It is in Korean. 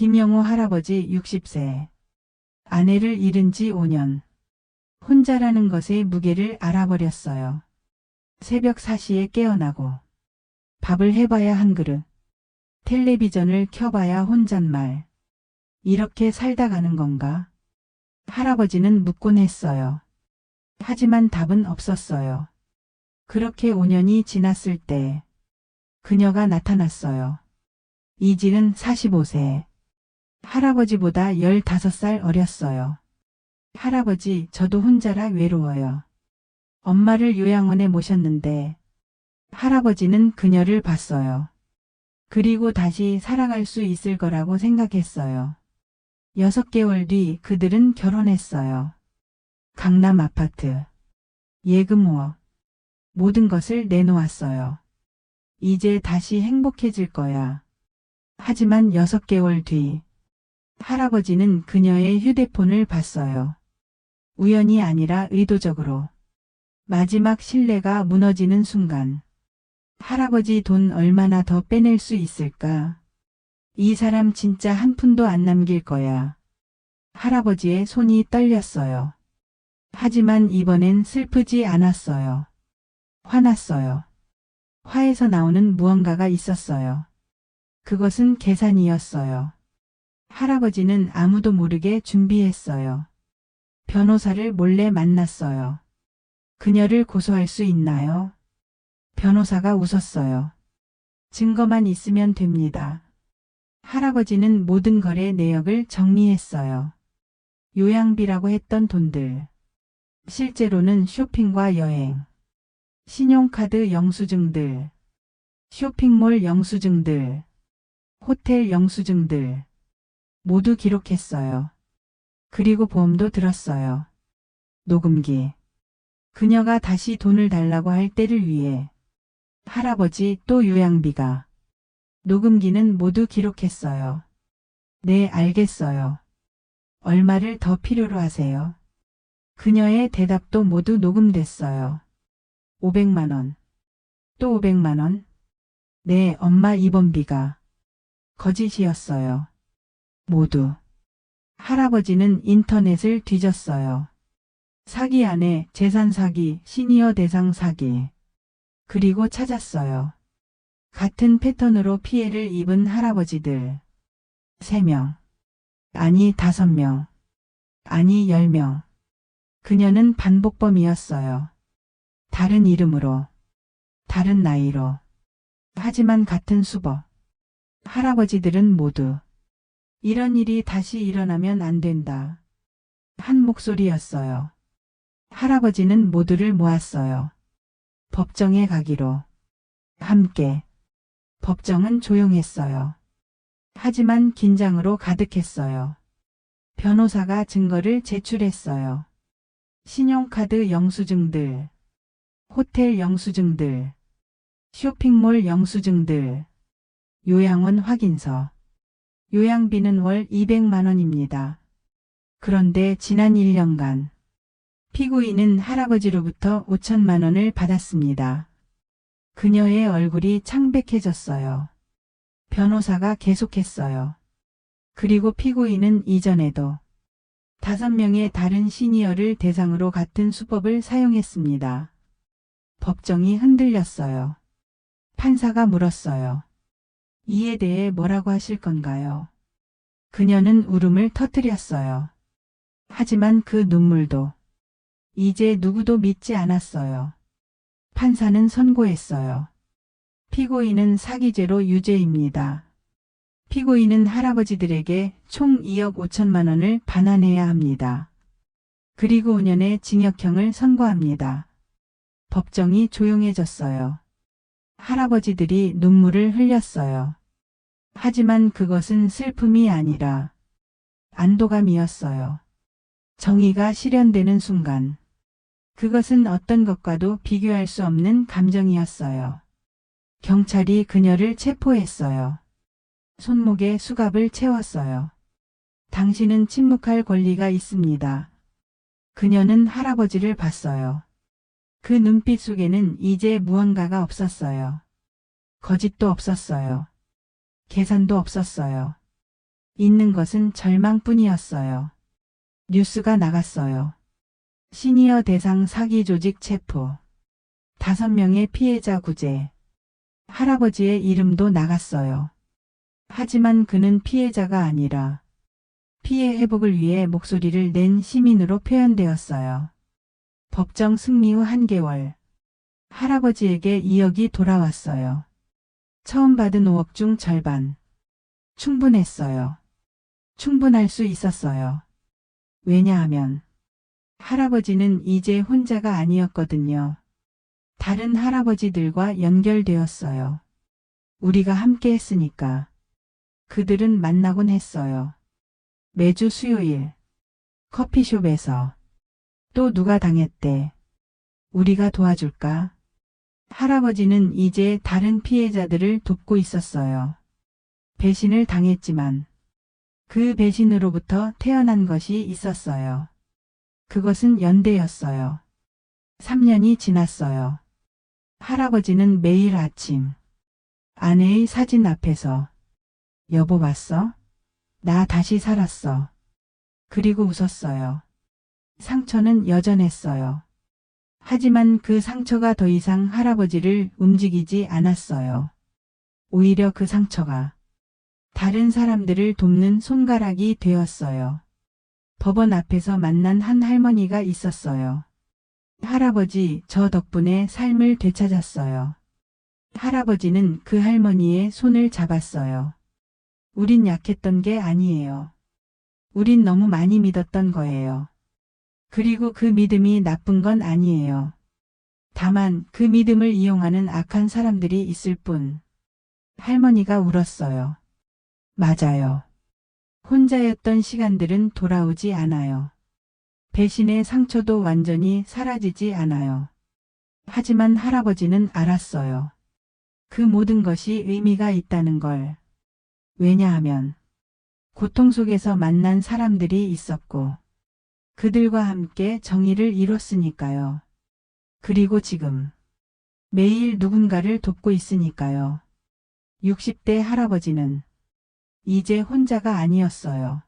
김영호 할아버지 60세. 아내를 잃은 지 5년. 혼자라는 것의 무게를 알아버렸어요. 새벽 4시에 깨어나고 밥을 해봐야 한 그릇. 텔레비전을 켜봐야 혼잣말. 이렇게 살다 가는 건가? 할아버지는 묻곤 했어요. 하지만 답은 없었어요. 그렇게 5년이 지났을 때 그녀가 나타났어요. 이지은 45세. 할아버지보다 15살 어렸어요. 할아버지, 저도 혼자라 외로워요. 엄마를 요양원에 모셨는데 할아버지는 그녀를 봤어요. 그리고 다시 살아갈 수 있을 거라고 생각했어요. 6개월 뒤 그들은 결혼했어요. 강남 아파트. 예금 5억. 모든 것을 내놓았어요. 이제 다시 행복해질 거야. 하지만 6개월 뒤 할아버지는 그녀의 휴대폰을 봤어요. 우연이 아니라 의도적으로. 마지막 신뢰가 무너지는 순간. 할아버지 돈 얼마나 더 빼낼 수 있을까? 이 사람 진짜 한 푼도 안 남길 거야. 할아버지의 손이 떨렸어요. 하지만 이번엔 슬프지 않았어요. 화났어요. 화에서 나오는 무언가가 있었어요. 그것은 계산이었어요. 할아버지는 아무도 모르게 준비했어요. 변호사를 몰래 만났어요. 그녀를 고소할 수 있나요? 변호사가 웃었어요. 증거만 있으면 됩니다. 할아버지는 모든 거래 내역을 정리했어요. 요양비라고 했던 돈들. 실제로는 쇼핑과 여행, 신용카드 영수증들, 쇼핑몰 영수증들, 호텔 영수증들 모두 기록했어요. 그리고 보험도 들었어요. 녹음기. 그녀가 다시 돈을 달라고 할 때를 위해. 할아버지 또 요양비가. 녹음기는 모두 기록했어요. 네, 알겠어요. 얼마를 더 필요로 하세요? 그녀의 대답도 모두 녹음됐어요. 500만 원. 또 500만 원? 네, 엄마 입원비가. 거짓이었어요. 모두. 할아버지는 인터넷을 뒤졌어요. 사기 안에 재산 사기, 시니어 대상 사기. 그리고 찾았어요. 같은 패턴으로 피해를 입은 할아버지들. 3명. 아니 5명. 아니 10명. 그녀는 반복범이었어요. 다른 이름으로. 다른 나이로. 하지만 같은 수법. 할아버지들은 모두 이런 일이 다시 일어나면 안 된다. 한 목소리였어요. 할아버지는 모두를 모았어요. 법정에 가기로. 함께. 법정은 조용했어요. 하지만 긴장으로 가득했어요. 변호사가 증거를 제출했어요. 신용카드 영수증들, 호텔 영수증들, 쇼핑몰 영수증들, 요양원 확인서. 요양비는 월 200만 원입니다. 그런데 지난 1년간 피고인은 할아버지로부터 5천만 원을 받았습니다. 그녀의 얼굴이 창백해졌어요. 변호사가 계속했어요. 그리고 피고인은 이전에도 5명의 다른 시니어를 대상으로 같은 수법을 사용했습니다. 법정이 흔들렸어요. 판사가 물었어요. 이에 대해 뭐라고 하실 건가요? 그녀는 울음을 터뜨렸어요. 하지만 그 눈물도 이제 누구도 믿지 않았어요. 판사는 선고했어요. 피고인은 사기죄로 유죄입니다. 피고인은 할아버지들에게 총 2억 5천만 원을 반환해야 합니다. 그리고 5년의 징역형을 선고합니다. 법정이 조용해졌어요. 할아버지들이 눈물을 흘렸어요. 하지만 그것은 슬픔이 아니라 안도감이었어요. 정의가 실현되는 순간. 그것은 어떤 것과도 비교할 수 없는 감정이었어요. 경찰이 그녀를 체포했어요. 손목에 수갑을 채웠어요. 당신은 침묵할 권리가 있습니다. 그녀는 할아버지를 봤어요. 그 눈빛 속에는 이제 무언가가 없었어요. 거짓도 없었어요. 계산도 없었어요. 있는 것은 절망뿐이었어요. 뉴스가 나갔어요. 시니어 대상 사기 조직 체포. 5명의 피해자 구제. 할아버지의 이름도 나갔어요. 하지만 그는 피해자가 아니라 피해 회복을 위해 목소리를 낸 시민으로 표현되었어요. 법정 승리 후 1개월. 할아버지에게 2억이 돌아왔어요. 처음 받은 5억 중 절반. 충분했어요. 충분할 수 있었어요. 왜냐하면 할아버지는 이제 혼자가 아니었거든요. 다른 할아버지들과 연결되었어요. 우리가 함께 했으니까. 그들은 만나곤 했어요. 매주 수요일. 커피숍에서. 또 누가 당했대. 우리가 도와줄까? 할아버지는 이제 다른 피해자들을 돕고 있었어요. 배신을 당했지만 그 배신으로부터 태어난 것이 있었어요. 그것은 연대였어요. 3년이 지났어요. 할아버지는 매일 아침 아내의 사진 앞에서 여보 봤어? 나 다시 살았어. 그리고 웃었어요. 상처는 여전했어요. 하지만 그 상처가 더 이상 할아버지를 움직이지 않았어요. 오히려 그 상처가 다른 사람들을 돕는 손가락이 되었어요. 법원 앞에서 만난 한 할머니가 있었어요. 할아버지, 저 덕분에 삶을 되찾았어요. 할아버지는 그 할머니의 손을 잡았어요. 우린 약했던 게 아니에요. 우린 너무 많이 믿었던 거예요. 그리고 그 믿음이 나쁜 건 아니에요. 다만 그 믿음을 이용하는 악한 사람들이 있을 뿐. 할머니가 울었어요. 맞아요. 혼자였던 시간들은 돌아오지 않아요. 배신의 상처도 완전히 사라지지 않아요. 하지만 할아버지는 알았어요. 그 모든 것이 의미가 있다는 걸. 왜냐하면 고통 속에서 만난 사람들이 있었고 그들과 함께 정의를 이뤘으니까요. 그리고 지금 매일 누군가를 돕고 있으니까요. 60대 할아버지는 이제 혼자가 아니었어요.